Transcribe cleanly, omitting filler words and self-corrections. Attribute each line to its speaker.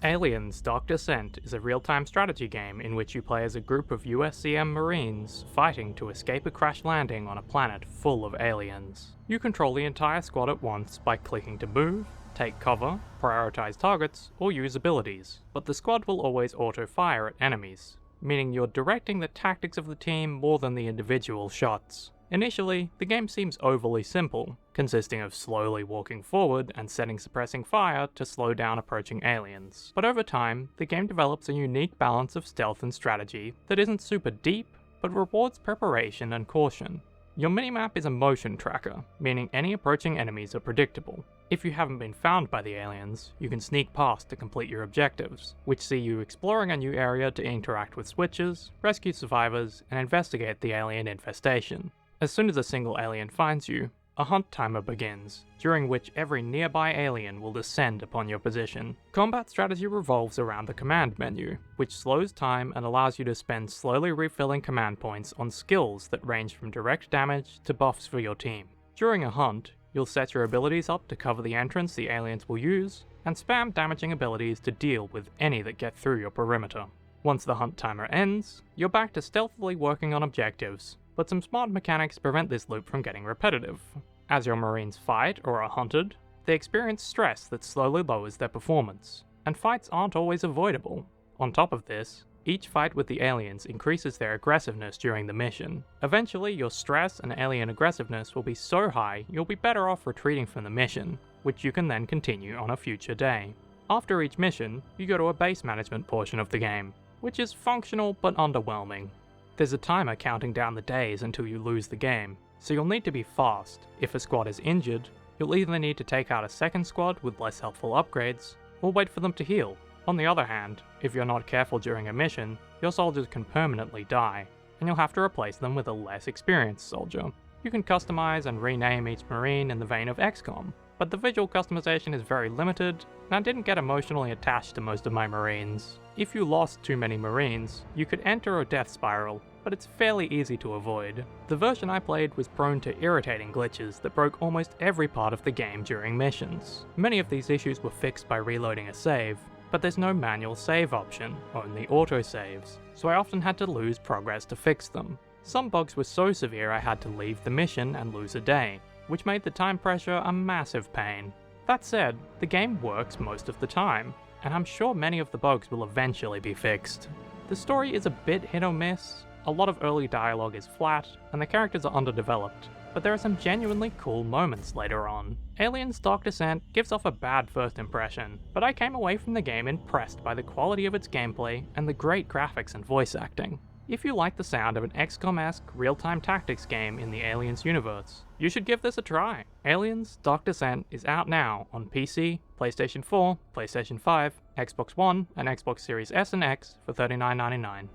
Speaker 1: Aliens Dark Descent is a real-time strategy game in which you play as a group of USCM Marines fighting to escape a crash landing on a planet full of aliens. You control the entire squad at once by clicking to move, take cover, prioritize targets, or use abilities, but the squad will always auto-fire at enemies, meaning you're directing the tactics of the team more than the individual shots. Initially, the game seems overly simple, consisting of slowly walking forward and setting suppressing fire to slow down approaching aliens. But over time, the game develops a unique balance of stealth and strategy that isn't super deep, but rewards preparation and caution. Your minimap is a motion tracker, meaning any approaching enemies are predictable. If you haven't been found by the aliens, you can sneak past to complete your objectives, which see you exploring a new area to interact with switches, rescue survivors, and investigate the alien infestation. As soon as a single alien finds you, a hunt timer begins, during which every nearby alien will descend upon your position. Combat strategy revolves around the command menu, which slows time and allows you to spend slowly refilling command points on skills that range from direct damage to buffs for your team. During a hunt, you'll set your abilities up to cover the entrance the aliens will use, and spam damaging abilities to deal with any that get through your perimeter. Once the hunt timer ends, you're back to stealthily working on objectives, but some smart mechanics prevent this loop from getting repetitive. As your Marines fight or are hunted, they experience stress that slowly lowers their performance, and fights aren't always avoidable. On top of this, each fight with the aliens increases their aggressiveness during the mission. Eventually, your stress and alien aggressiveness will be so high you'll be better off retreating from the mission, which you can then continue on a future day. After each mission, you go to a base management portion of the game, which is functional but underwhelming. There's a timer counting down the days until you lose the game, so you'll need to be fast. If a squad is injured, you'll either need to take out a second squad with less helpful upgrades, or wait for them to heal. On the other hand, if you're not careful during a mission, your soldiers can permanently die, and you'll have to replace them with a less experienced soldier. You can customize and rename each Marine in the vein of XCOM, but the visual customization is very limited, and I didn't get emotionally attached to most of my Marines. If you lost too many Marines, you could enter a death spiral, but it's fairly easy to avoid. The version I played was prone to irritating glitches that broke almost every part of the game during missions. Many of these issues were fixed by reloading a save, but there's no manual save option, only autosaves, so I often had to lose progress to fix them. Some bugs were so severe I had to leave the mission and lose a day, which made the time pressure a massive pain. That said, the game works most of the time, and I'm sure many of the bugs will eventually be fixed. The story is a bit hit or miss, a lot of early dialogue is flat, and the characters are underdeveloped, but there are some genuinely cool moments later on. Aliens Dark Descent gives off a bad first impression, but I came away from the game impressed by the quality of its gameplay and the great graphics and voice acting. If you like the sound of an XCOM-esque real-time tactics game in the Aliens universe, you should give this a try. Aliens Dark Descent is out now on PC, PlayStation 4, PlayStation 5, Xbox One, and Xbox Series S and X for $39.99.